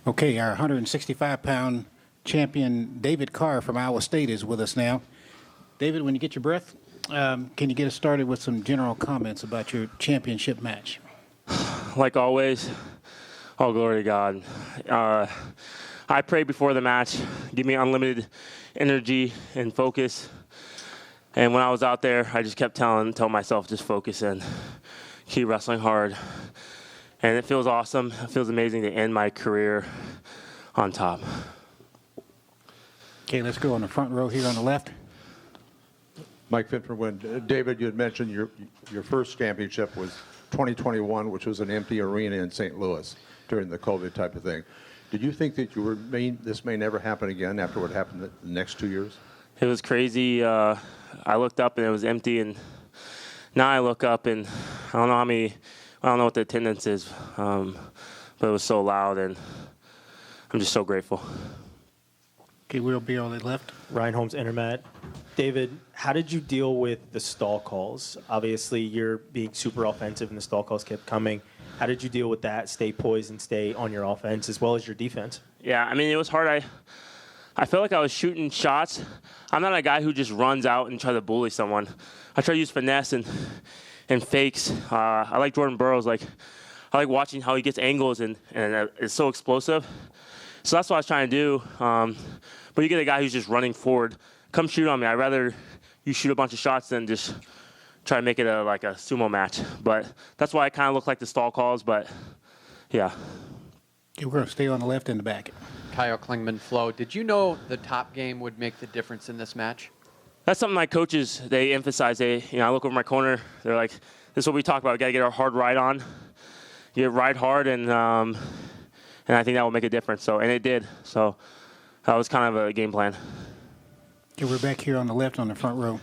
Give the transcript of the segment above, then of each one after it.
Okay, our 165-pound champion David Carr from Iowa State is with us now. David, when you get your breath, can you get us started with some general comments about your championship match? Like always, all glory to God. I pray before the match, give me unlimited energy and focus. And when I was out there, I just kept telling myself, just focus and keep wrestling hard. And it feels awesome. It feels amazing to end my career on top. Okay, let's go on the front row here on the left. Mike Finford, David, you had mentioned your first championship was 2021, which was an empty arena in St. Louis during the COVID type of thing. Did you think that this may never happen again after what happened the next 2 years? It was crazy. I looked up and it was empty, and now I look up and I don't know what the attendance is, but it was so loud, and I'm just so grateful. Okay, we'll be on the left. Ryan Holmes, Intermat. David, how did you deal with the stall calls? Obviously, you're being super offensive, and the stall calls kept coming. How did you deal with that, stay poised and stay on your offense as well as your defense? Yeah, I mean, it was hard. I felt like I was shooting shots. I'm not a guy who just runs out and try to bully someone. I try to use finesse and fakes. I like Jordan Burroughs. I like watching how he gets angles and it's so explosive. So that's what I was trying to do. But you get a guy who's just running forward. Come shoot on me. I'd rather you shoot a bunch of shots than just try to make it like a sumo match. But that's why I kind of look like the stall calls. But, yeah. Okay, we're going to stay on the left and the back. Kyle Klingman, Flo, did you know the top game would make the difference in this match? That's something my coaches, they emphasize. I look over my corner. They're like, this is what we talk about. We got to get our hard ride on. You ride hard, and I think that will make a difference. And it did. So that was kind of a game plan. Okay, we're back here on the left on the front row.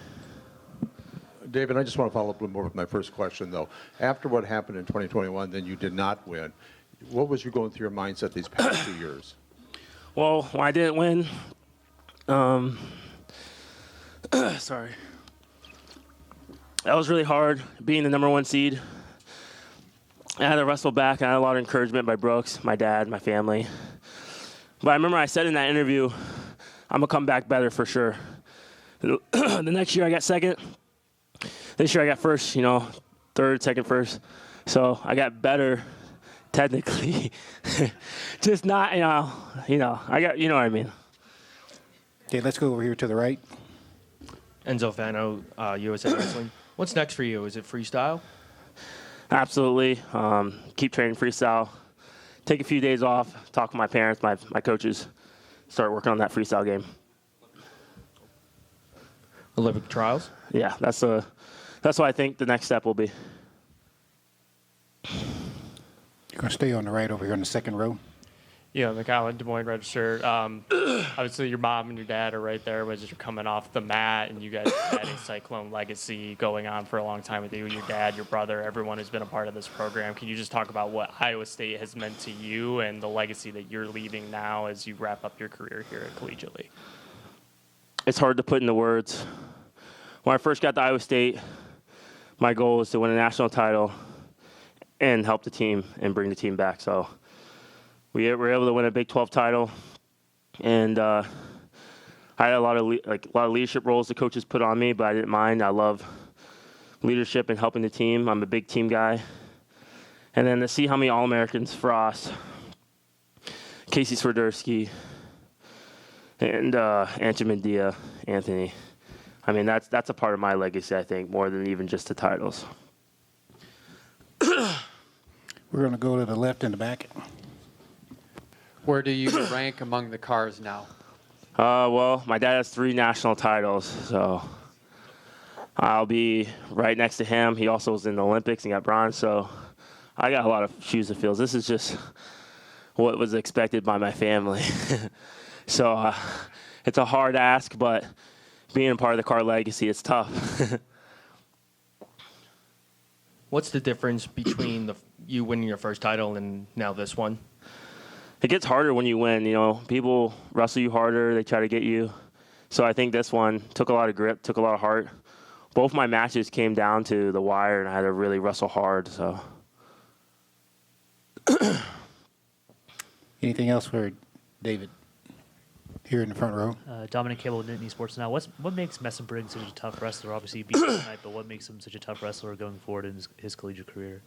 David, I just want to follow up a little more with my first question, though. After what happened in 2021, then you did not win. What was you going through your mindset these past 2 years? Well, when I didn't win, sorry. That was really hard, being the number 1 seed. I had to wrestle back. I had a lot of encouragement by Brooks, my dad, my family. But I remember I said in that interview, I'm going to come back better for sure. The next year I got second. This year I got first, third, second, first. So I got better technically. Just not, I got, you know what I mean. Okay, let's go over here to the right. Enzo Fano, USA Wrestling. What's next for you? Is it freestyle? Absolutely. Keep training freestyle. Take a few days off. Talk with my parents, my coaches. Start working on that freestyle game. Olympic trials? Yeah, that's what I think the next step will be. You're going to stay on the right over here on the second row. Yeah, McAllen, Des Moines Register. Obviously, your mom and your dad are right there as you're coming off the mat, and you guys have had a Cyclone legacy going on for a long time with you, your dad, your brother, everyone who's been a part of this program. Can you just talk about what Iowa State has meant to you and the legacy that you're leaving now as you wrap up your career here collegiately? It's hard to put into words. When I first got to Iowa State, my goal was to win a national title and help the team and bring the team back. So we were able to win a Big 12 title, and I had a lot of leadership roles the coaches put on me, but I didn't mind. I love leadership and helping the team. I'm a big team guy. And then to see how many All-Americans, Frost, Casey Swiderski, and Anchor Mendia, Anthony. I mean, that's a part of my legacy, I think, more than even just the titles. We're going to go to the left and the back. Where do you rank among the Carrs now? Well, my dad has 3 national titles, so I'll be right next to him. He also was in the Olympics and got bronze, so I got a lot of shoes to fill. This is just what was expected by my family. So it's a hard ask, but being a part of the Carr legacy, it's tough. What's the difference between you winning your first title and now this one? It gets harder when you win. People wrestle you harder. They try to get you. So I think this one took a lot of grip, took a lot of heart. Both my matches came down to the wire, and I had to really wrestle hard. So. Anything else for David here in the front row? Dominic Cable with Nittany Sports Now. What makes Messenbrink such a tough wrestler? Obviously, he beat him tonight, but what makes him such a tough wrestler going forward in his collegiate career?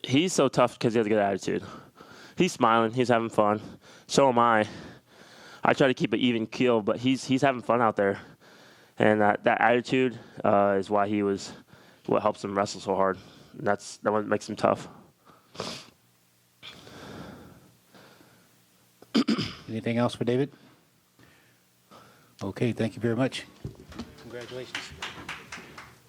He's so tough because he has a good attitude. He's smiling. He's having fun. So am I. I try to keep an even keel, but he's having fun out there. And that attitude is why what helps him wrestle so hard. And that what makes him tough. Anything else for David? Okay, thank you very much. Congratulations.